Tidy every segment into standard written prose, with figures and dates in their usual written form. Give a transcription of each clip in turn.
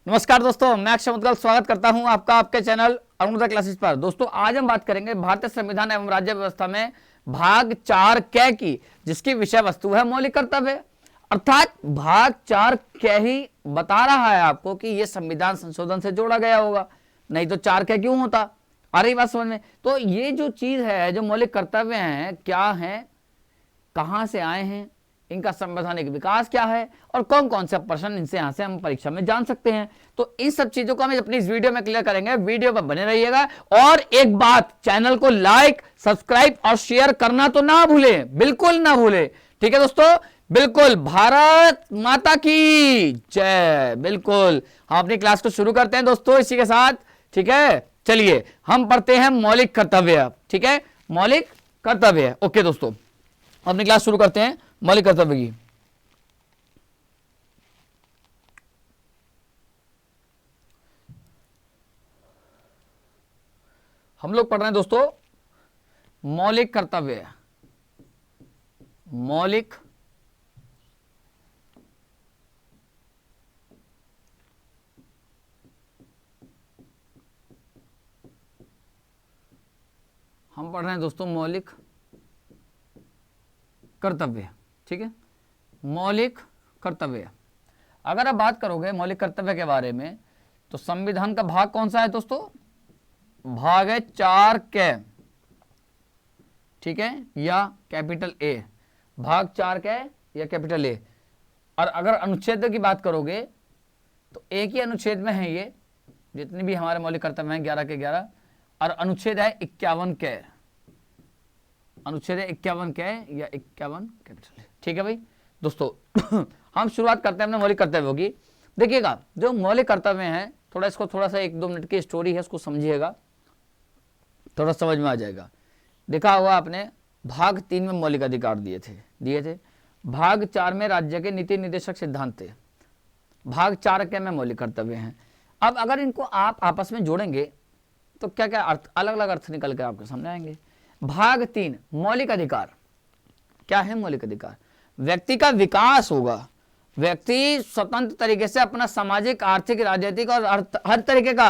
नमस्कार दोस्तों, मैं अक्षय मुद्गल स्वागत करता हूं आपका आपके चैनल अरुणोदय क्लासेस पर। दोस्तों आज हम बात करेंगे भारतीय संविधान एवं राज्य व्यवस्था में भाग 4 कै की, जिसकी विषय वस्तु है मौलिक कर्तव्य। अर्थात भाग 4 कै ही बता रहा है आपको कि यह संविधान संशोधन से जोड़ा गया होगा, नहीं तो 4 कै क्यों होता। आ रही बात समझ में? तो ये जो चीज है, जो मौलिक कर्तव्य हैं, क्या है, कहां से आए हैं, इनका संवैधानिक विकास क्या है और कौन कौन से प्रश्न इनसे यहां से हम परीक्षा में जान सकते हैं। तो इन सब चीजों को हम अपनी इस वीडियो में क्लियर करेंगे। वीडियो पर बने रहिएगा और एक बात, चैनल को लाइक, सब्सक्राइब और शेयर करना तो ना भूलें, बिल्कुल ना भूलें। ठीक है दोस्तों, बिल्कुल। भारत माता की जय। बिल्कुल, हम अपनी क्लास को शुरू करते हैं दोस्तों इसी के साथ। ठीक है, चलिए हम पढ़ते हैं मौलिक कर्तव्य। ठीक है, मौलिक कर्तव्य। ओके दोस्तों, अपनी क्लास शुरू करते हैं मौलिक कर्तव्य की। हम लोग पढ़ रहे हैं दोस्तों मौलिक कर्तव्य। मौलिक हम पढ़ रहे हैं दोस्तों मौलिक कर्तव्य। ठीक है, मौलिक कर्तव्य। अगर आप बात करोगे मौलिक कर्तव्य के बारे में तो संविधान का भाग कौन सा है दोस्तों? भाग है 4 कै। ठीक है, या कैपिटल ए। भाग 4 कै या कैपिटल ए। और अगर अनुच्छेद की बात करोगे तो एक ही अनुच्छेद में है ये, जितने भी हमारे मौलिक कर्तव्य हैं 11 के 11। और अनुच्छेद है 51 कै। अनुच्छेद है 51 कै या 51 कैपिटल ए। ठीक है भाई दोस्तों, हम शुरुआत करते हैं अपने मौलिक कर्तव्यों की। देखिएगा, जो मौलिक कर्तव्य हैं, थोड़ा सा 1-2 मिनट की स्टोरी है, उसको समझिएगा, थोड़ा समझ में आ जाएगा। देखा हुआ आपने, भाग 3 में मौलिक अधिकार दिए थे। भाग 4 में राज्य के नीति निर्देशक सिद्धांत थे। भाग 4 के में मौलिक कर्तव्य हैं। अब अगर इनको आप आपस में जोड़ेंगे तो क्या क्या अर्थ, अलग अलग अर्थ निकल के आपके सामने आएंगे। भाग 3 मौलिक अधिकार। क्या है मौलिक अधिकार? व्यक्ति का विकास होगा, व्यक्ति स्वतंत्र तरीके से अपना सामाजिक, आर्थिक, राजनीतिक और हर तरीके का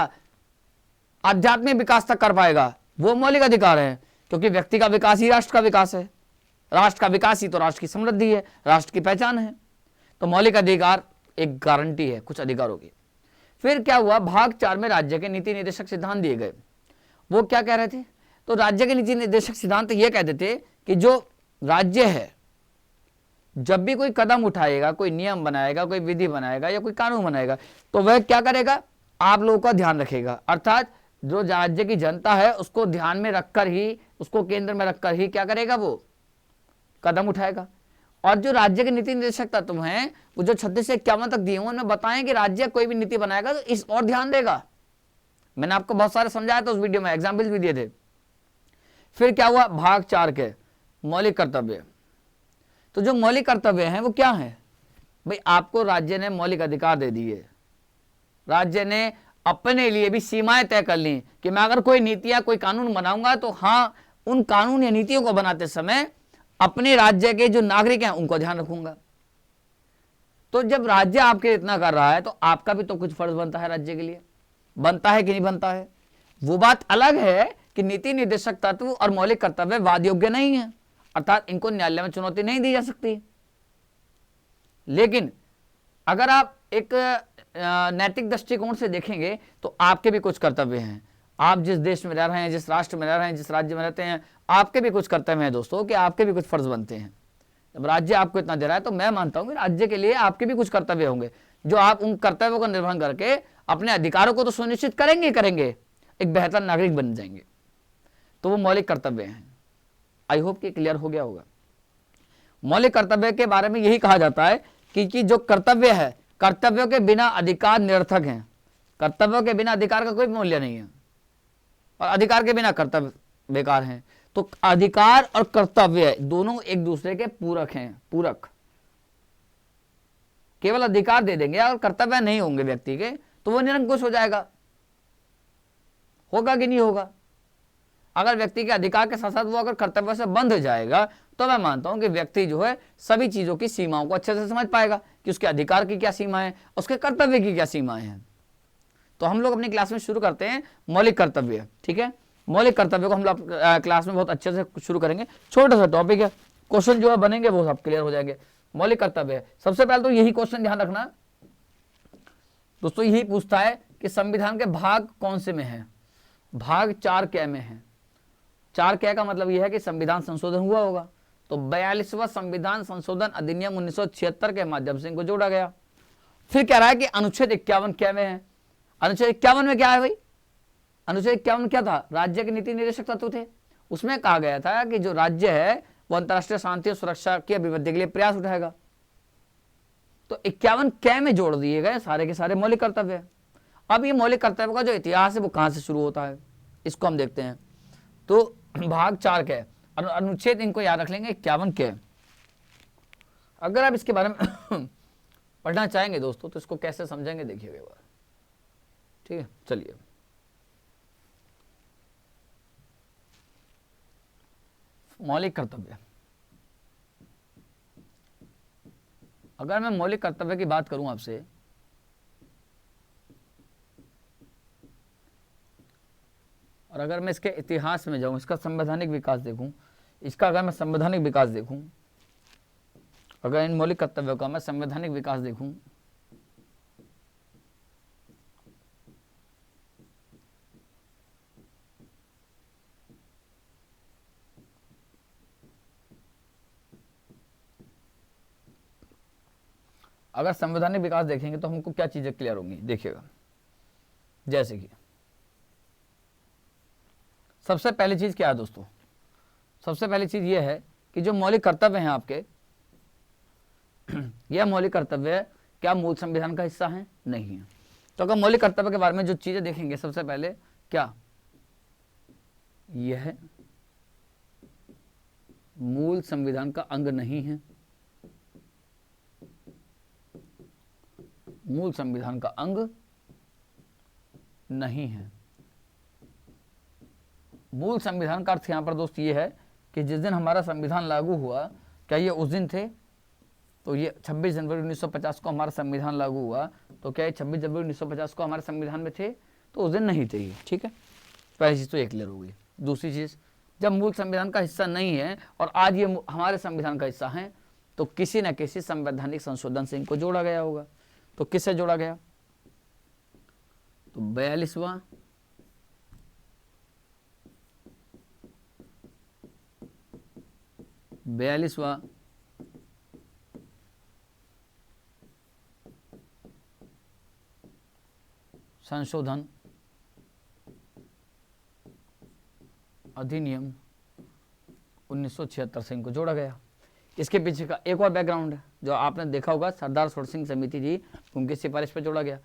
आध्यात्मिक विकास तक कर पाएगा, वो मौलिक अधिकार है। क्योंकि व्यक्ति का विकास ही राष्ट्र का विकास है, राष्ट्र का विकास ही तो राष्ट्र की समृद्धि है, राष्ट्र की पहचान है। तो मौलिक अधिकार एक गारंटी है कुछ अधिकारों की। फिर क्या हुआ, भाग 4 में राज्य के नीति निर्देशक सिद्धांत दिए गए। वो क्या कह रहे थे? तो राज्य के नीति निर्देशक सिद्धांत ये कहते थे कि जो राज्य है, जब भी कोई कदम उठाएगा, कोई नियम बनाएगा, कोई विधि बनाएगा या कोई कानून बनाएगा, तो वह क्या करेगा? आप लोगों का ध्यान रखेगा। अर्थात जो राज्य की जनता है उसको ध्यान में रखकर ही, उसको केंद्र में रखकर ही क्या करेगा? वो कदम उठाएगा। और जो राज्य के नीति निर्देशक तत्व हैं, वो जो 36 से 51 तक दिए हुए, उनमें बताएं कि राज्य कोई भी नीति बनाएगा तो इस और ध्यान देगा। मैंने आपको बहुत सारे समझाया था उस वीडियो में, एग्जाम्पल्स भी दिए थे। फिर क्या हुआ, भाग 4 के मौलिक कर्तव्य। तो जो मौलिक कर्तव्य हैं वो क्या है भाई? आपको राज्य ने मौलिक अधिकार दे दिए, राज्य ने अपने लिए भी सीमाएं तय कर ली कि मैं अगर कोई नीति या कोई कानून बनाऊंगा तो हाँ, उन कानून या नीतियों को बनाते समय अपने राज्य के जो नागरिक हैं उनको ध्यान रखूंगा। तो जब राज्य आपके इतना कर रहा है तो आपका भी तो कुछ फर्ज बनता है राज्य के लिए, बनता है कि नहीं बनता है? वो बात अलग है कि नीति निर्देशक तत्व और मौलिक कर्तव्य वाद योग्य नहीं है, अर्थात इनको न्यायालय में चुनौती नहीं दी जा सकती। लेकिन अगर आप एक नैतिक दृष्टिकोण से देखेंगे तो आपके भी कुछ कर्तव्य हैं। आप जिस देश में रह रहे हैं, जिस राष्ट्र में रह रहे हैं, जिस राज्य में रहते हैं, आपके भी कुछ कर्तव्य हैं दोस्तों, कि आपके भी कुछ फर्ज बनते हैं। जब राज्य आपको इतना दे रहा है तो मैं मानता हूं कि राज्य के लिए आपके भी कुछ कर्तव्य होंगे, जो आप उन कर्तव्यों का निर्वहन करके अपने अधिकारों को तो सुनिश्चित करेंगे, एक बेहतर नागरिक बन जाएंगे। तो वो मौलिक कर्तव्य हैं। आई होप कि क्लियर हो गया होगा। मौलिक कर्तव्य के बारे में यही कहा जाता है कि जो कर्तव्य है, कर्तव्यों के बिना अधिकार निरर्थक हैं। कर्तव्यों के बिना अधिकार का कोई मूल्य नहीं है और अधिकार के बिना कर्तव्य बेकार हैं। तो अधिकार और कर्तव्य दोनों एक दूसरे के पूरक हैं, पूरक। केवल अधिकार दे देंगे और कर्तव्य नहीं होंगे व्यक्ति के तो वो निरंकुश हो जाएगा। होगा कि नहीं होगा? अगर व्यक्ति के अधिकार के साथ साथ वो अगर कर्तव्य से बंध जाएगा तो मैं मानता हूं कि व्यक्ति जो है सभी चीजों की सीमाओं को अच्छे से समझ पाएगा कि उसके अधिकार की क्या सीमा है, उसके कर्तव्य की क्या सीमाएं हैं। तो हम लोग अपनी क्लास में शुरू करते हैं मौलिक कर्तव्य। ठीक है, मौलिक कर्तव्य को हम लोग क्लास में बहुत अच्छे से शुरू करेंगे। छोटा सा टॉपिक है, क्वेश्चन जो है बनेंगे वो सब क्लियर हो जाएंगे। मौलिक कर्तव्य है, सबसे पहले तो यही क्वेश्चन ध्यान रखना दोस्तों, यही पूछता है कि संविधान के भाग कौन से में है। भाग 4 क में है। 4 क का मतलब यह है कि संविधान संशोधन हुआ होगा। तो 42वां संविधान संशोधन अधिनियम 1976 के माध्यम से इनको जोड़ा गया। फिर कह रहा है कि अनुच्छेद 51 क में है। अनुच्छेद 51 में क्या है भाई? अनुच्छेद 51 क्या था? राज्य के नीति निर्देशक तत्व थे। उसमें कहा गया था कि जो राज्य है वो अंतर्राष्ट्रीय शांति और सुरक्षा की अभिवृद्धि के लिए प्रयास उठाएगा। तो 51 क में जोड़ दिए गए सारे के सारे मौलिक कर्तव्य। अब ये मौलिक कर्तव्य का जो इतिहास है वो कहां से शुरू होता है, इसको हम देखते हैं। तो भाग 4 क अनुच्छेद इनको याद रख लेंगे 51 क। अगर आप इसके बारे में पढ़ना चाहेंगे दोस्तों तो इसको कैसे समझेंगे देखिएगा एक बार। ठीक है, चलिए मौलिक कर्तव्य। अगर मैं मौलिक कर्तव्य की बात करूं आपसे, और अगर मैं इसके इतिहास में जाऊं, इसका संवैधानिक विकास देखूं, इसका अगर मैं संवैधानिक विकास देखूं, अगर इन मौलिक कर्तव्यों का मैं संवैधानिक विकास देखूं, अगर संवैधानिक विकास देखेंगे तो हमको क्या चीजें क्लियर होंगी देखिएगा। जैसे कि सबसे पहली चीज क्या है दोस्तों? सबसे पहली चीज यह है कि जो मौलिक कर्तव्य हैं आपके, यह मौलिक कर्तव्य क्या मूल संविधान का हिस्सा है? नहीं है। तो अगर मौलिक कर्तव्य के बारे में जो चीजें देखेंगे, सबसे पहले क्या यह मूल संविधान का अंग नहीं है। मूल संविधान का अंग नहीं है। मूल संविधान का अर्थ यहां पर दोस्त ये है कि जिस दिन हमारा संविधान लागू हुआ, क्या ये उस दिन थे? तो ये 26 जनवरी 1950 को हमारा संविधान लागू हुआ, तो क्या ये 26 जनवरी 1950 को हमारे संविधान में थे? तो उस दिन नहीं थे ये। ठीक है, पहली चीज तो ये क्लियर हो गई। दूसरी चीज, जब मूल संविधान का हिस्सा नहीं है और आज ये हमारे संविधान का हिस्सा है, तो किसी न किसी संवैधानिक संशोधन से इनको जोड़ा गया होगा। तो किससे जोड़ा गया? तो 42वां संशोधन अधिनियम 1976 से इनको जोड़ा गया। इसके पीछे का एक और बैकग्राउंड है जो आपने देखा होगा, सरदार छोड़ सिंह समिति जी, उनकी सिफारिश पर जोड़ा गया।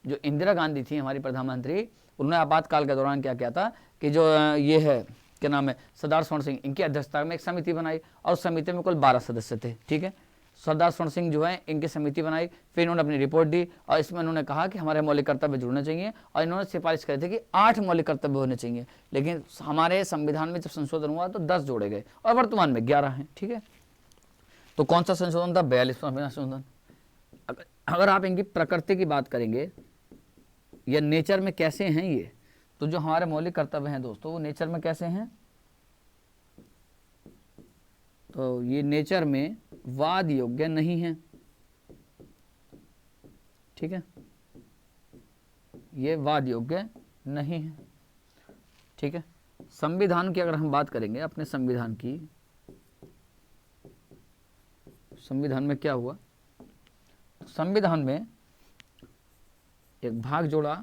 जो इंदिरा गांधी थी हमारी प्रधानमंत्री, उन्होंने आपातकाल के दौरान क्या किया था कि जो ये है क्या नाम है, सरदार स्वर्ण सिंह, इनकी अध्यक्षता में एक समिति बनाई और उस समिति में कुल 12 सदस्य थे। ठीक है, सरदार स्वर्ण सिंह जो है इनकी समिति बनाई, फिर इन्होंने अपनी रिपोर्ट दी और इसमें इन्होंने कहा कि हमारे मौलिक कर्तव्य जुड़ने चाहिए और इन्होंने सिफारिश करी थी कि 8 मौलिक कर्तव्य होने चाहिए। लेकिन हमारे संविधान में जब संशोधन हुआ तो 10 जोड़े गए और वर्तमान में 11 हैं। ठीक है, तो कौन सा संशोधन था? 42वां संशोधन। अगर आप इनकी प्रकृति की बात करेंगे या नेचर में कैसे हैं ये, तो जो हमारे मौलिक कर्तव्य हैं दोस्तों वो नेचर में कैसे हैं? तो ये नेचर में वाद योग्य नहीं है। ठीक है, ये वाद योग्य नहीं है। ठीक है, संविधान की अगर हम बात करेंगे, अपने संविधान की, संविधान में क्या हुआ? संविधान में एक भाग जोड़ा,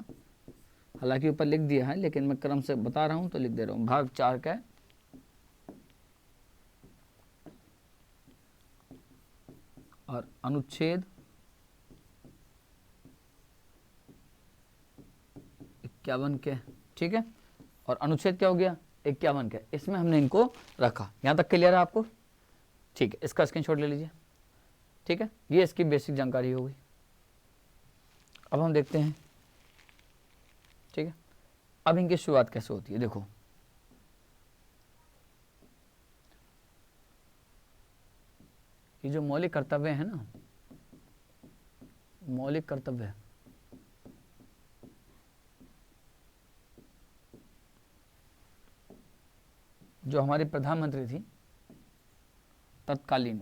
हालांकि ऊपर लिख दिया है लेकिन मैं क्रम से बता रहा हूं तो लिख दे रहा हूं। भाग 4 का और अनुच्छेद 51 के। ठीक है, और अनुच्छेद क्या हो गया? 51 के। इसमें हमने इनको रखा। यहां तक क्लियर है आपको? ठीक है, इसका स्क्रीनशॉट ले लीजिए। ठीक है, ये इसकी बेसिक जानकारी हो गई। अब हम देखते हैं। ठीक है, अब इनकी शुरुआत कैसे होती है देखो। ये जो मौलिक कर्तव्य है ना, मौलिक कर्तव्य, जो हमारी प्रधानमंत्री थी तत्कालीन,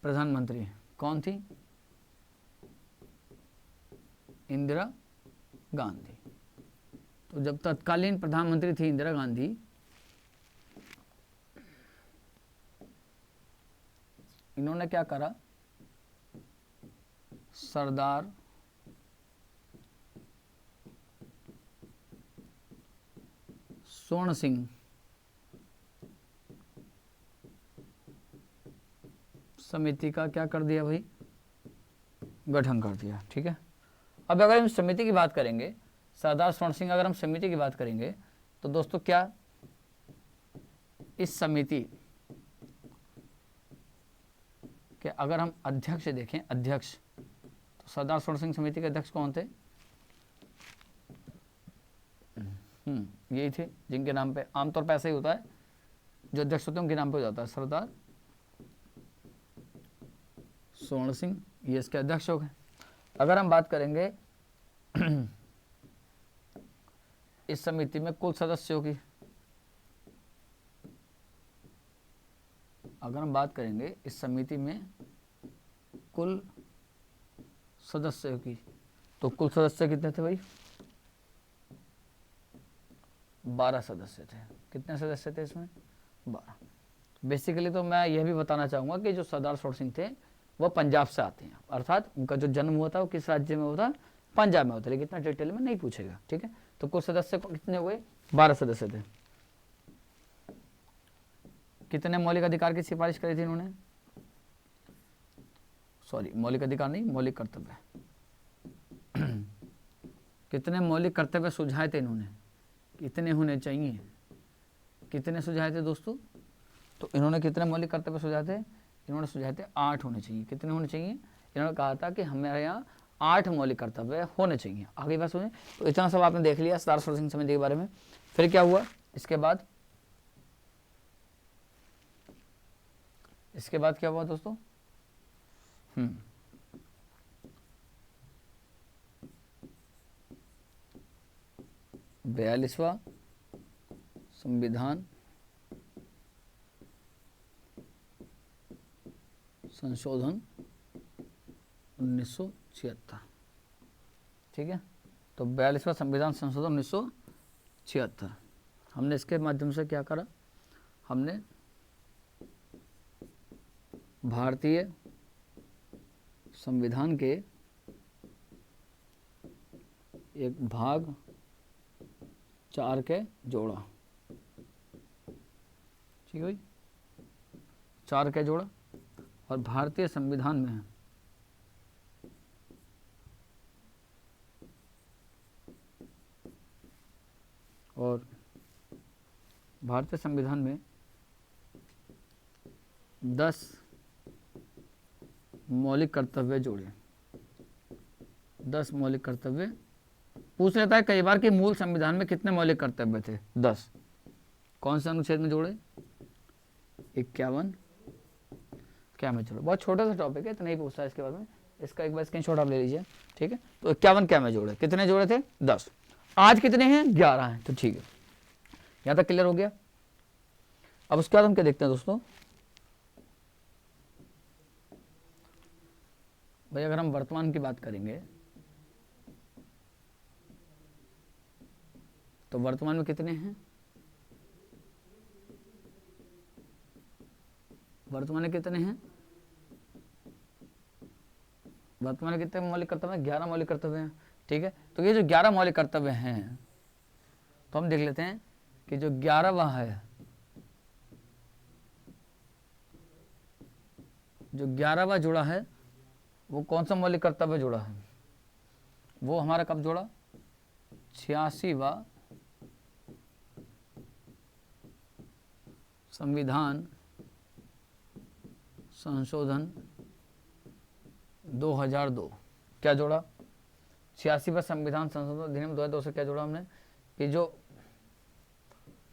प्रधानमंत्री कौन थी? इंदिरा गांधी। तो जब तत्कालीन प्रधानमंत्री थी इंदिरा गांधी, इन्होंने क्या करा? सरदार स्वर्ण सिंह समिति का क्या कर दिया भाई? गठन कर दिया। ठीक है, अब अगर हम समिति की बात करेंगे, सरदार स्वर्ण सिंह, अगर हम समिति की बात करेंगे तो दोस्तों क्या इस समिति के अगर हम अध्यक्ष देखें, अध्यक्ष, तो सरदार स्वर्ण सिंह समिति के अध्यक्ष कौन थे? यही थे जिनके नाम पे आमतौर पर ऐसा ही होता है, जो अध्यक्ष होते हैं उनके नाम पे हो जाता है सरदार स्वर्ण सिंह, ये इसके अध्यक्ष हो गए। अगर हम बात करेंगे इस समिति में कुल सदस्यों की, अगर हम बात करेंगे इस समिति में कुल सदस्यों की, तो कुल सदस्य कितने थे भाई? 12 सदस्य थे। कितने सदस्य थे इसमें? 12। बेसिकली तो मैं यह भी बताना चाहूँगा कि जो सरदार स्वर्ण सिंह थे वो पंजाब से आते हैं, अर्थात उनका जो जन्म हुआ था वो किस राज्य में होता? पंजाब में होता, लेकिन इतना डिटेल में नहीं पूछेगा। ठीक है, तो कुल सदस्य कितने हुए? 12 सदस्य थे। कितने मौलिक अधिकार की सिफारिश करी थी इन्होंने? सॉरी, मौलिक अधिकार नहीं, मौलिक कर्तव्य। कितने मौलिक कर्तव्य सुझाए थे इन्होंने? कितने होने चाहिए? कितने सुझाए थे दोस्तों? तो इन्होंने कितने मौलिक कर्तव्य सुझाए थे? इन्होंने सुझाए थे 8 होने चाहिए। कितने होने चाहिए? इन्होंने कहा था कि हमारे यहाँ 8 मौलिक कर्तव्य होने चाहिए। आगे बात सुनिए। तो इतना सब आपने देख लिया सरदार स्वर्ण सिंह समिति के बारे में। फिर क्या हुआ इसके बाद? इसके बाद क्या हुआ दोस्तों? 42वां संविधान संशोधन 1976। ठीक है, तो 42वां संविधान संशोधन 1976, हमने इसके माध्यम से क्या करा? हमने भारतीय संविधान के एक भाग 4 के जोड़ा। ठीक है भाई, 4 के जोड़ा, और भारतीय संविधान में में 10 मौलिक कर्तव्य जोड़े। 10 मौलिक कर्तव्य पूछ लेता है कई बार कि मूल संविधान में कितने मौलिक कर्तव्य थे? 10। कौन से अनुच्छेद में जोड़े? 51 क्या में जोड़े? बहुत छोटा सा टॉपिक है, इतना ही पूछता है इसके बारे में। इसका एक बार स्क्रीनशॉट आप ले लीजिए। ठीक है, तो 51 क्या में जोड़े? कितने जोड़े थे? 10। आज कितने हैं? 11 हैं। तो ठीक है, यहाँ तक क्लियर हो गया। अब उसके बाद हम क्या देखते हैं दोस्तों भाई? अगर हम वर्तमान की बात करेंगे तो वर्तमान में कितने हैं? वर्तमान में कितने हैं? वर्तमान में कितने मौलिक कर्तव्य हैं? 11 मौलिक कर्तव्य हैं। ठीक है, तो ये जो 11 मौलिक कर्तव्य हैं, तो हम देख लेते हैं कि जो 11वां है, जो 11वां जुड़ा है वो कौन सा मौलिक कर्तव्य जुड़ा है? वो हमारा कब जुड़ा? 86वां संविधान संशोधन 2002। क्या जोड़ा? 86वां संविधान संशोधन अधिनियम 2002 से क्या जोड़ा हमने? कि जो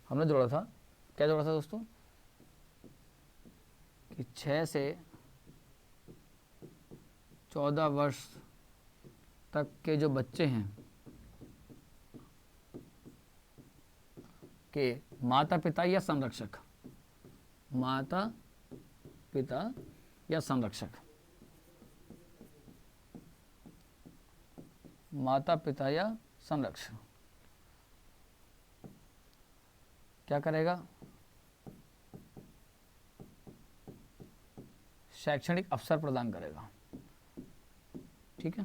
हमने जोड़ा था, क्या जोड़ा था दोस्तों? कि 6 से 14 वर्ष तक के जो बच्चे हैं के माता पिता या संरक्षक, माता पिता या संरक्षक, माता पिता या संरक्षक क्या करेगा? शैक्षणिक अवसर प्रदान करेगा। ठीक है,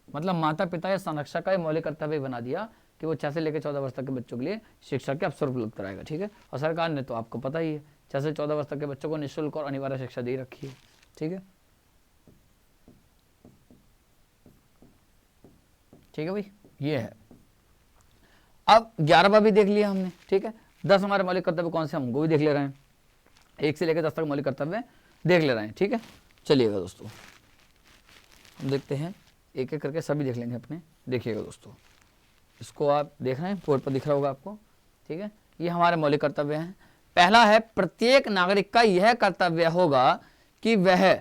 मतलब माता पिता या संरक्षक का मौलिक कर्तव्य बना दिया कि वो 6 से लेकर 14 वर्ष तक के बच्चों के लिए शिक्षा के अवसर उपलब्ध कराएगा। ठीक है, और सरकार ने तो आपको पता ही है 6 से 14 वर्ष तक के बच्चों को निःशुल्क और अनिवार्य शिक्षा दे रखी है। ठीक है, ठीक है भाई, ये है। अब 11वां भी देख लिया हमने। ठीक है, 10 हमारे मौलिक कर्तव्य कौन से हम उनको भी देख ले रहे हैं, 1 से लेकर 10 तक मौलिक कर्तव्य देख ले रहे हैं। ठीक है, चलिएगा दोस्तों हम देखते हैं एक एक करके, सभी देख लेंगे अपने। देखिएगा दोस्तों, इसको आप देख रहे हैं, बोर्ड पर दिख रहा होगा आपको। ठीक है, ये हमारे मौलिक कर्तव्य हैं। पहला है, प्रत्येक नागरिक का यह कर्तव्य होगा कि वह,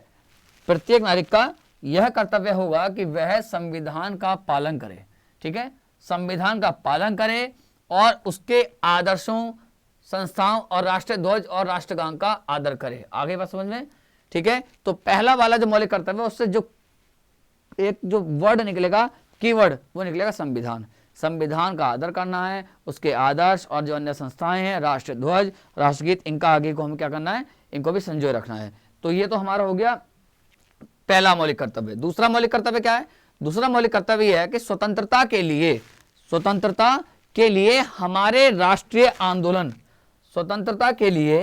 प्रत्येक नागरिक का यह कर्तव्य होगा कि वह संविधान का पालन करे। ठीक है, संविधान का पालन करे और उसके आदर्शों, संस्थाओं और राष्ट्रीय ध्वज और राष्ट्रगान का आदर करे। आगे बात समझ में? ठीक है, तो पहला वाला जो मौलिक कर्तव्य है उससे जो एक जो वर्ड निकलेगा, कीवर्ड, वो निकलेगा संविधान। संविधान का आदर करना है, उसके आदर्श और जो अन्य संस्थाएं हैं, राष्ट्रीय ध्वज, राष्ट्रगीत, इनका आगे को हमें क्या करना है, इनको भी संजोए रखना है। तो ये तो हमारा हो गया पहला मौलिक कर्तव्य। दूसरा मौलिक कर्तव्य क्या है? दूसरा मौलिक कर्तव्य यह है कि स्वतंत्रता के लिए, स्वतंत्रता के लिए हमारे राष्ट्रीय आंदोलन, स्वतंत्रता के लिए,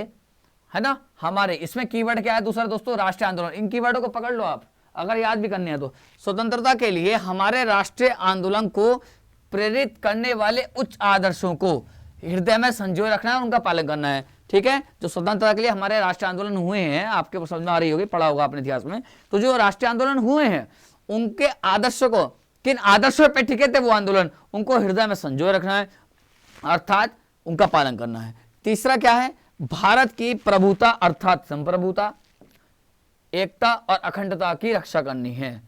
है ना, हमारे, इसमें कीवर्ड क्या है दूसरा दोस्तों? राष्ट्रीय आंदोलन। इन कीवर्डों को पकड़ लो आप, अगर याद भी करनी है तो। स्वतंत्रता के लिए हमारे राष्ट्रीय आंदोलन को प्रेरित करने वाले उच्च आदर्शों को हृदय में संजोए रखना है, उनका पालन करना है। ठीक है, जो स्वतंत्रता के लिए हमारे राष्ट्रीय आंदोलन हुए हैं, आपके समझ में आ रही होगी, पढ़ा होगा अपने इतिहास में, तो जो राष्ट्रीय आंदोलन हुए हैं उनके आदर्शों को, किन आदर्शों पे टिके थे वो आंदोलन, उनको हृदय में संजोए रखना है, अर्थात उनका पालन करना है। तीसरा क्या है? भारत की प्रभुता अर्थात संप्रभुता, एकता और अखंडता की रक्षा करनी है।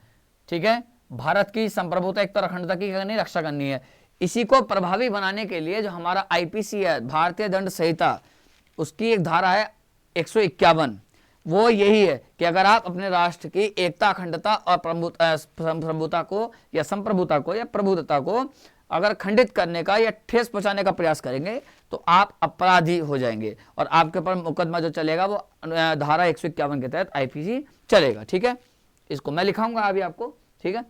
ठीक है, भारत की संप्रभुता, एकता और अखंडता की रक्षा करनी है। इसी को प्रभावी बनाने के लिए जो हमारा आईपीसी है, भारतीय दंड संहिता, उसकी एक धारा है 151, वो यही है कि अगर आप अपने राष्ट्र की एकता, अखंडता और संप्रभुता को या संप्रभुता को या प्रभुता को अगर खंडित करने का या ठेस पहुंचाने का प्रयास करेंगे तो आप अपराधी हो जाएंगे और आपके ऊपर मुकदमा जो चलेगा वो धारा 151 के तहत आईपीसी चलेगा। ठीक है, इसको मैं लिखाऊंगा अभी आपको। ठीक है,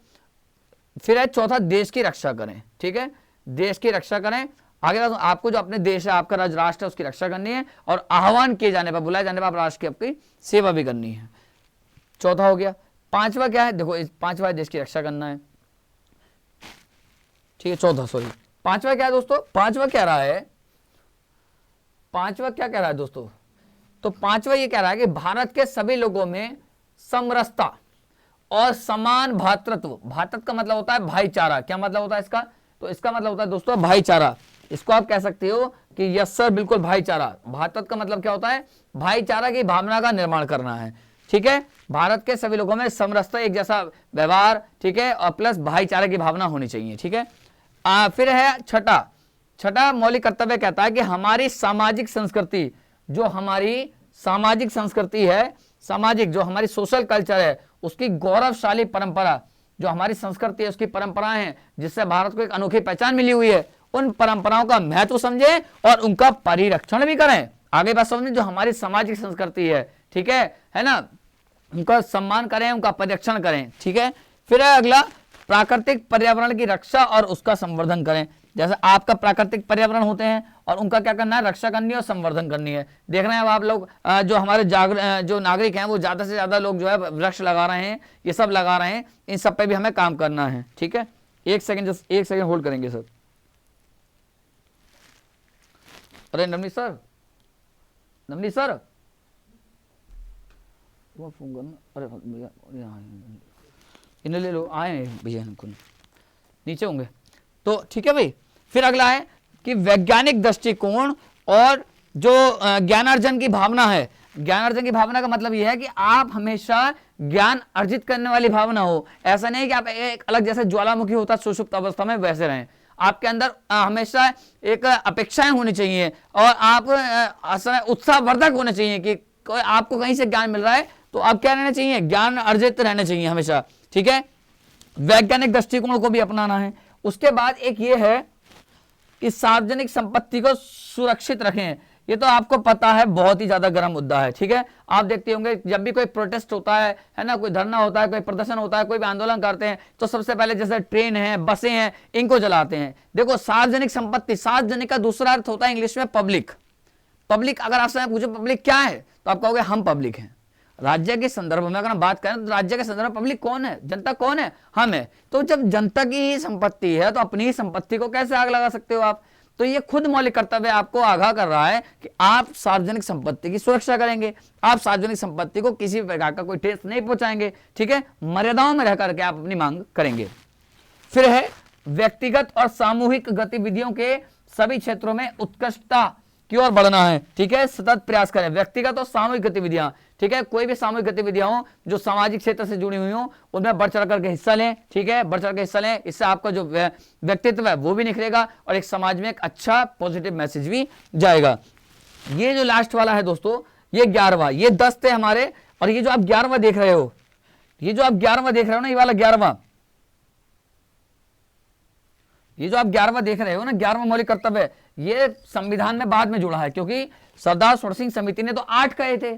फिर है चौथा, देश की रक्षा करें। ठीक है, देश की रक्षा करें। आगे आपको जो अपने देश है, आपका राष्ट्र है, उसकी रक्षा करनी है और आह्वान किए जाने पर, बुलाए जाने पर आप राष्ट्र की आपकी सेवा भी करनी है। चौथा हो गया। पांचवा क्या है? देखो, पांचवा देश की रक्षा करना है। ठीक है, चौथा, सॉरी, पांचवा क्या है दोस्तों? पांचवा क्या रहा है? पांचवा क्या कह रहा है दोस्तों? तो पांचवा ये कह रहा है कि भारत के सभी लोगों में समरसता और समान भातृत्व। भातृत्व का मतलब होता है भाईचारा। क्या मतलब होता है इसका? तो इसका मतलब होता है दोस्तों भाईचारा। इसको आप कह सकते हो कि यस सर, बिल्कुल भाईचारा। भातृत्व का मतलब क्या होता है? भाईचारा की भावना का निर्माण करना है। ठीक है, भारत के सभी लोगों में समरसता, एक जैसा व्यवहार, ठीक है, और प्लस भाईचारा की भावना होनी चाहिए। ठीक है, फिर है छठा मौलिक कर्तव्य कहता है कि हमारी सामाजिक संस्कृति, जो हमारी सामाजिक संस्कृति है, सामाजिक जो हमारी सोशल कल्चर है, उसकी गौरवशाली परंपरा, जो हमारी संस्कृति है, उसकी परंपराएं हैं, जिससे भारत को एक अनोखी पहचान मिली हुई है, उन परंपराओं का महत्व समझें और उनका परिरक्षण भी करें। आगे बात समझें, जो हमारी सामाजिक संस्कृति है, ठीक है ना, उनका सम्मान करें, उनका परिरक्षण करें। ठीक है, फिर है अगला, प्राकृतिक पर्यावरण की रक्षा और उसका संवर्धन करें। जैसे आपका प्राकृतिक पर्यावरण होते हैं और उनका क्या करना है? रक्षा करनी है और संवर्धन करनी है। देख रहे हैं अब आप लोग, जो हमारे जो नागरिक हैं वो ज्यादा से ज्यादा लोग जो है वृक्ष लगा रहे हैं, ये सब लगा रहे हैं, इन सब पे भी हमें काम करना है। ठीक है, एक सेकंड होल्ड करेंगे सर। अरे नवनीत सर, फोन करना। अरे भैया इन्हें ले लो, आए भैया इनको नीचे होंगे तो। ठीक है भाई, फिर अगला है कि वैज्ञानिक दृष्टिकोण और जो ज्ञानार्जन की भावना है, ज्ञान अर्जन की भावना का मतलब यह है कि आप हमेशा ज्ञान अर्जित करने वाली भावना हो। ऐसा नहीं कि आप एक अलग जैसे ज्वालामुखी होता सुषुप्त अवस्था में वैसे रहें। आपके अंदर हमेशा एक अपेक्षाएं होनी चाहिए और आप उत्साहवर्धक होने चाहिए कि आपको कहीं से ज्ञान मिल रहा है तो आप क्या रहना चाहिए, ज्ञान अर्जित रहना चाहिए हमेशा। ठीक है, वैज्ञानिक दृष्टिकोण को भी अपनाना है। उसके बाद एक ये है कि सार्वजनिक संपत्ति को सुरक्षित रखें। ये तो आपको पता है बहुत ही ज्यादा गर्म मुद्दा है। ठीक है, आप देखते होंगे जब भी कोई प्रोटेस्ट होता है ना, कोई धरना होता है, कोई प्रदर्शन होता है, कोई भी आंदोलन करते हैं तो सबसे पहले जैसे ट्रेन है, बसें हैं, इनको जलाते हैं। देखो सार्वजनिक संपत्ति, सार्वजनिक का दूसरा अर्थ होता है इंग्लिश में पब्लिक। पब्लिक अगर आपसे पूछो पब्लिक क्या है तो आप कहोगे हम पब्लिक हैं। राज्य के संदर्भ में अगर हम बात करें तो राज्य के संदर्भ में पब्लिक कौन है, जनता कौन है, हम है। तो जब जनता की ही संपत्ति है तो अपनी ही संपत्ति को कैसे आग लगा सकते हो आप। तो ये खुद मौलिक कर्तव्य आपको आगाह कर रहा है कि आप सार्वजनिक संपत्ति की सुरक्षा करेंगे, आप सार्वजनिक संपत्ति को किसी प्रकार का कोई ठेस नहीं पहुंचाएंगे। ठीक है, मर्यादाओं में रह करके आप अपनी मांग करेंगे। फिर है व्यक्तिगत और सामूहिक गतिविधियों के सभी क्षेत्रों में उत्कृष्टता की ओर बढ़ना है। ठीक है, सतत प्रयास करें। व्यक्तिगत और सामूहिक गतिविधियां, ठीक है, कोई भी सामूहिक गतिविधियां हो जो सामाजिक क्षेत्र से जुड़ी हुई हो उनमें बढ़ चढ़ करके हिस्सा लें। ठीक है, बढ़ चढ़ के हिस्सा लें, इससे आपका जो व्यक्तित्व है वो भी निखरेगा और एक समाज में एक अच्छा पॉजिटिव मैसेज भी जाएगा। ये जो लास्ट वाला है दोस्तों, ये 11वां, ये 10 थे हमारे, और ये जो आप 11वां देख रहे हो, ये जो आप 11वां देख रहे हो ना, ये वाला 11वां, ये जो आप 11वां देख रहे हो ना, 11वां मौलिक कर्तव्य, ये संविधान में बाद में जुड़ा है क्योंकि सरदार सुर सिंह समिति ने तो 8 कहे थे,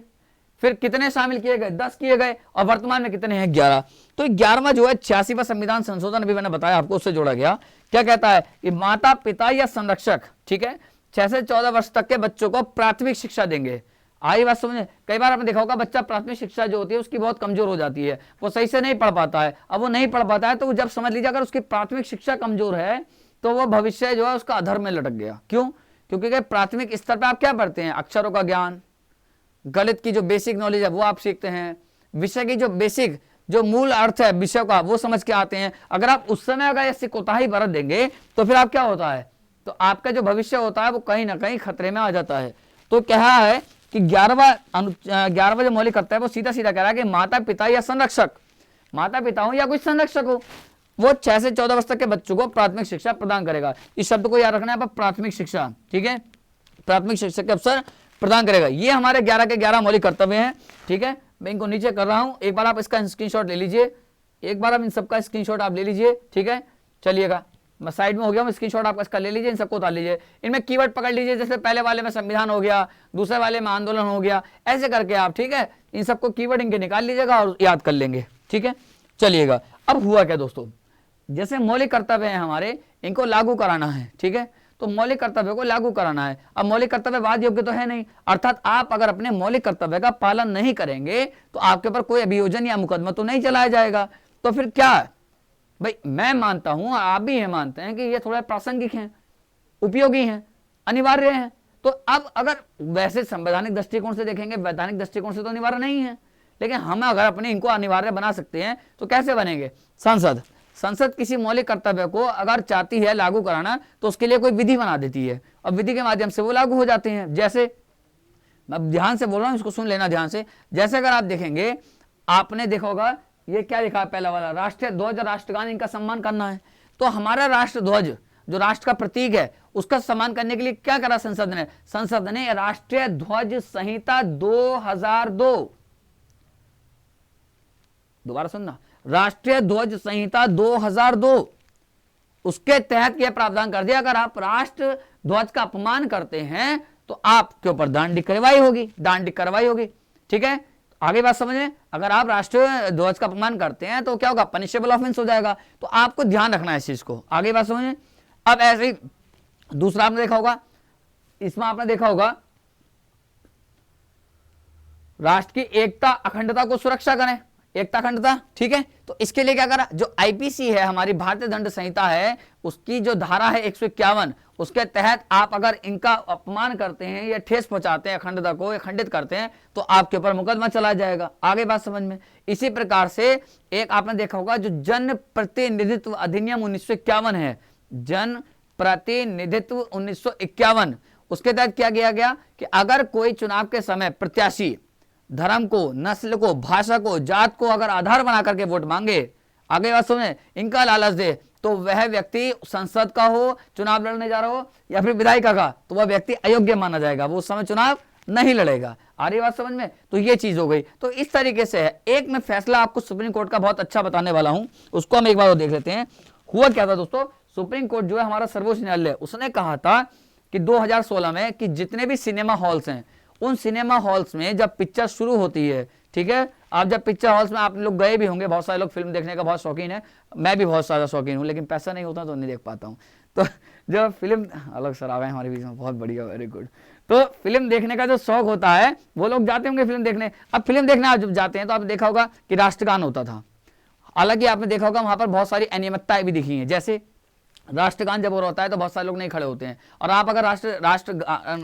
फिर कितने शामिल किए गए, 10 किए गए, और वर्तमान में कितने हैं, 11। तो 11वां जो है 86वां संविधान संशोधन भी मैंने बताया आपको, उससे जोड़ा गया। क्या कहता है कि माता पिता या संरक्षक, ठीक है, 6 से 14 वर्ष तक के बच्चों को प्राथमिक शिक्षा देंगे। आई बात समझे। कई बार आपने देखा होगा बच्चा प्राथमिक शिक्षा जो होती है उसकी बहुत कमजोर हो जाती है, वो सही से नहीं पढ़ पाता है। अब वो नहीं पढ़ पाता है तो जब समझ लीजिए अगर उसकी प्राथमिक शिक्षा कमजोर है तो वो भविष्य जो है उसका अधर्म में लटक गया। क्यों? क्योंकि प्राथमिक स्तर पर आप क्या पढ़ते हैं, अक्षरों का ज्ञान, गणित की जो बेसिक नॉलेज है वो आप सीखते हैं, विषय की जो बेसिक जो मूल अर्थ है विषय का वो समझ के आते हैं। अगर आप उस समय अगर ऐसी कोताही बरत देंगे तो फिर आप क्या होता है, तो आपका जो भविष्य होता है वो कहीं ना कहीं खतरे में आ जाता है। तो क्या है कि 11वां जो मौलिक कर्तव्य है वो सीधा सीधा कह रहा है कि माता पिता या संरक्षक, माता पिता हो या कोई संरक्षक हो, वो 6 से 14 वर्ष तक के बच्चों को प्राथमिक शिक्षा प्रदान करेगा। इस शब्द को याद रखना है, प्राथमिक शिक्षा, ठीक है, प्राथमिक शिक्षा के अवसर प्रदान करेगा। ये हमारे 11 के 11 मौलिक कर्तव्य हैं। ठीक है, मैं इनको नीचे कर रहा हूं, एक बार आप इसका स्क्रीनशॉट ले लीजिए, एक बार आप इन सबका स्क्रीनशॉट आप ले लीजिए। ठीक है, चलिएगा मैं साइड में हो गया हूं, स्क्रीनशॉट आप इसका ले लीजिए, इन सबको उतार लीजिए, इनमें कीवर्ड पकड़ लीजिए, जैसे पहले वाले में संविधान हो गया, दूसरे वाले में आंदोलन हो गया, ऐसे करके आप, ठीक है, इन सबको कीवर्ड इनके निकाल लीजिएगा और याद कर लेंगे। ठीक है, चलिएगा। अब हुआ क्या दोस्तों, जैसे मौलिक कर्तव्य हैं हमारे, इनको लागू कराना है। ठीक है, तो मौलिक कर्तव्य को लागू कराना है। अब मौलिक कर्तव्य वाद योग्य तो है नहीं, अर्थात आप अगर अपने मौलिक कर्तव्य का पालन नहीं करेंगे तो आपके ऊपर कोई अभियोजन या मुकदमा तो नहीं चलाया जाएगा। तो फिर क्या है भाई, मैं मानता हूं, आप भी ये मानते हैं कि ये थोड़ा प्रासंगिक हैं, उपयोगी हैं, अनिवार्य हैं। तो अब अगर वैसे संवैधानिक दृष्टिकोण से देखेंगे, वैधानिक दृष्टिकोण से तो अनिवार्य नहीं है, लेकिन हम अगर अपने इनको अनिवार्य बना सकते हैं तो कैसे बनेंगे। संसद किसी मौलिक कर्तव्य को अगर चाहती है लागू कराना तो उसके लिए कोई विधि बना देती है और विधि के माध्यम से वो लागू हो जाते हैं। जैसे मैं ध्यान से बोल रहा हूं, इसको सुन लेना ध्यान से। जैसे अगर आप देखेंगे, आपने देखा होगा ये क्या लिखा है, पहला वाला राष्ट्रीय ध्वज, राष्ट्रगान, इनका सम्मान करना है। तो हमारा राष्ट्र ध्वज जो राष्ट्र का प्रतीक है उसका सम्मान करने के लिए क्या करा संसद ने राष्ट्रीय ध्वज संहिता 2002, दोबारा सुनना, राष्ट्रीय ध्वज संहिता 2002, उसके तहत यह प्रावधान कर दिया अगर आप राष्ट्र ध्वज का अपमान करते हैं तो आपके ऊपर दंड की कार्रवाई होगी। ठीक है, आगे बात समझें, अगर आप राष्ट्रीय ध्वज का अपमान करते हैं तो क्या होगा, पनिशेबल ऑफेंस हो जाएगा। तो आपको ध्यान रखना है इस चीज को। आगे बात समझें। अब ऐसे ही दूसरा आपने देखा होगा, इसमें आपने देखा होगा राष्ट्र की एकता अखंडता को सुरक्षा करें, एकता अखंडता। ठीक है, तो इसके लिए क्या करा, जो आईपीसी है हमारी भारतीय दंड संहिता है, उसकी जो धारा है 151, उसके तहत आप अगर इनका अपमान करते हैं या ठेस पहुंचाते हैं, अखंडता को खंडित करते हैं तो आपके ऊपर मुकदमा चला जाएगा। आगे बात समझ में। इसी प्रकार से एक आपने देखा होगा जो जन प्रतिनिधित्व अधिनियम 1951 है, जन प्रतिनिधित्व 1951, उसके तहत क्या किया गया कि अगर कोई चुनाव के समय प्रत्याशी धर्म को, नस्ल को, भाषा को, जात को अगर आधार बना करके वोट मांगे, आगे बात सुने, इनका लालच दे, तो वह व्यक्ति संसद का हो, चुनाव लड़ने जा रहा हो, या फिर विधायिका का, तो वह व्यक्ति अयोग्य माना जाएगा, वो उस समय चुनाव नहीं लड़ेगा। आ रही बात समझ में? तो ये चीज हो गई। तो इस तरीके से है। एक मैं फैसला आपको सुप्रीम कोर्ट का बहुत अच्छा बताने वाला हूं, उसको हम एक बार देख लेते हैं। हुआ क्या था दोस्तों, सुप्रीम कोर्ट जो है हमारा सर्वोच्च न्यायालय, उसने कहा था कि 2016 में कि जितने भी सिनेमा हॉल्स हैं, उन सिनेमा हॉल्स में जब पिक्चर शुरू होती है, ठीक है, आप जब पिक्चर हॉल्स में आप लोग गए भी होंगे, बहुत सारे लोग फिल्म देखने का बहुत शौकीन है, मैं भी बहुत सारा शौकीन हूं, लेकिन पैसा नहीं होता तो नहीं देख पाता हूं। तो जब फिल्म, अलग सर आ गए हमारे बीच में, बहुत बढ़िया, वेरी गुड। तो फिल्म देखने का जो शौक होता है, वो लोग जाते होंगे फिल्म देखने। अब फिल्म देखने आप जब जाते हैं तो आप देखा होगा कि राष्ट्रगान होता था। हालांकि आपने देखा होगा वहां पर बहुत सारी अनियमितताएं भी दिखी हैं, जैसे राष्ट्रगान जब हो रहा है तो बहुत सारे लोग नहीं खड़े होते हैं, और आप अगर राष्ट्र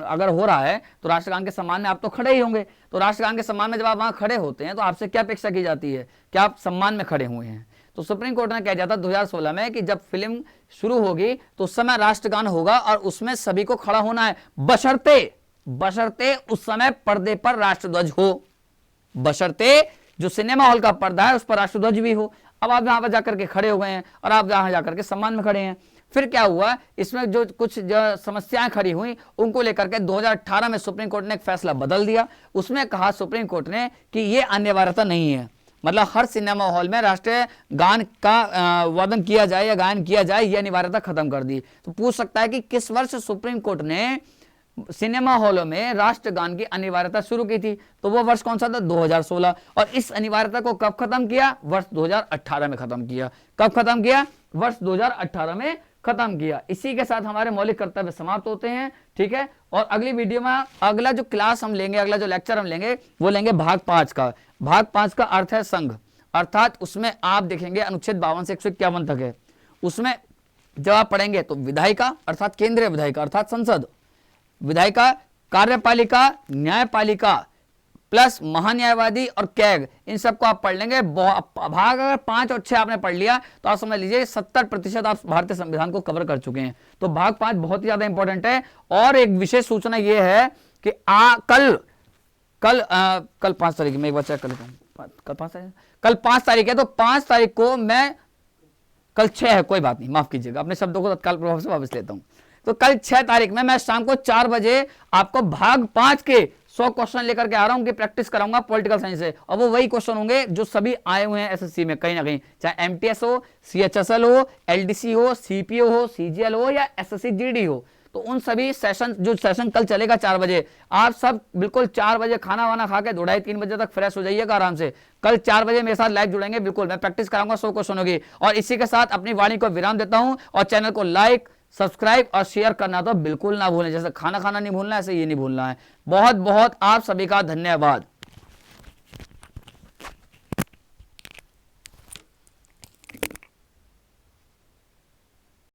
अगर हो रहा है तो राष्ट्रगान के सम्मान में आप तो खड़े ही होंगे। तो राष्ट्रगान के सम्मान में जब आप वहां खड़े होते हैं तो आपसे क्या अपेक्षा की जाती है कि आप सम्मान में खड़े हुए हैं। तो सुप्रीम कोर्ट ने कह दिया था 2016 में कि जब फिल्म शुरू होगी तो उस समय राष्ट्रगान होगा और उसमें सभी को खड़ा होना है, बशर्ते उस समय पर्दे पर राष्ट्रध्वज हो, बशर्ते जो सिनेमा हॉल का पर्दा है उस पर राष्ट्रध्वज भी हो। अब आप यहां पर जाकर के खड़े हो गए हैं और आप यहां जाकर के सम्मान में खड़े हैं। फिर क्या हुआ, इसमें जो कुछ समस्याएं खड़ी हुई उनको लेकर के 2018 में सुप्रीम कोर्ट ने एक फैसला बदल दिया। उसमें कहा सुप्रीम कोर्ट ने कि यह अनिवार्यता नहीं है, मतलब हर सिनेमा हॉल में राष्ट्रीय गान का वादन किया जाए या गायन किया जाए, यह अनिवार्यता खत्म कर दी। तो पूछ सकता है कि किस वर्ष सुप्रीम कोर्ट ने सिनेमा हॉलों में राष्ट्रगान की अनिवार्यता शुरू की थी, तो वो वर्ष कौन सा था, 2016। और इस अनिवार्यता को कब खत्म किया, वर्ष 2018 में खत्म किया। कब खत्म किया, वर्ष 2018 में खत्म किया। इसी के साथ हमारे मौलिक कर्तव्य समाप्त होते हैं, ठीक है। और अगली वीडियो में अगला जो क्लास हम लेंगे, अगला जो लेक्चर हम लेंगे, वो लेंगे भाग 5 का। भाग 5 का अर्थ है संघ, अर्थात उसमें आप देखेंगे अनुच्छेद 52 से 151 तक है। उसमें जब आप पढ़ेंगे तो विधायिका अर्थात केंद्रीय विधायिका अर्थात संसद, विधायिका, कार्यपालिका, न्यायपालिका प्लस महान्यायवादी और कैग, इन सबको आप पढ़ लेंगे। भाग अगर 5 और 6 आपने पढ़ लिया तो आप समझ लीजिए 70% आप भारतीय संविधान को कवर कर चुके हैं। तो भाग 5 बहुत ही ज्यादा इंपॉर्टेंट है। और एक विशेष सूचना यह है कि कल 5 तारीख में एक बार चेक कर लेता हूं, कल 5 तारीख है, तो 5 तारीख को मैं, कल 6 है, कोई बात नहीं, माफ कीजिएगा, अपने शब्दों को तत्काल प्रभाव से वापस लेता हूं। तो कल 6 तारीख में मैं शाम को 4 बजे आपको भाग 5 के 100 क्वेश्चन लेकर के आ रहा हूं कि प्रैक्टिस कराऊंगा पॉलिटिकल साइंस से। और वो वही क्वेश्चन होंगे जो सभी आए हुए हैं एसएससी में कहीं ना कहीं, चाहे एमटीएस हो, सीएचएसएल हो, एलडीसी हो, सीपीओ हो, सीजीएल हो या एसएससी जीडी हो। तो उन सभी सेशन, जो सेशन कल चलेगा 4 बजे, आप सब बिल्कुल 4 बजे खाना वाना खा के 2-3 बजे तक फ्रेश हो जाइएगा आराम से। कल 4 बजे मेरे साथ लाइव जुड़ेंगे, बिल्कुल मैं प्रैक्टिस कराऊंगा 100 क्वेश्चन होगी। और इसी के साथ अपनी वाणी को विराम देता हूं, और चैनल को लाइक, सब्सक्राइब और शेयर करना तो बिल्कुल ना भूलें। जैसे खाना खाना नहीं भूलना, ऐसे ये नहीं भूलना है। बहुत बहुत आप सभी का धन्यवाद।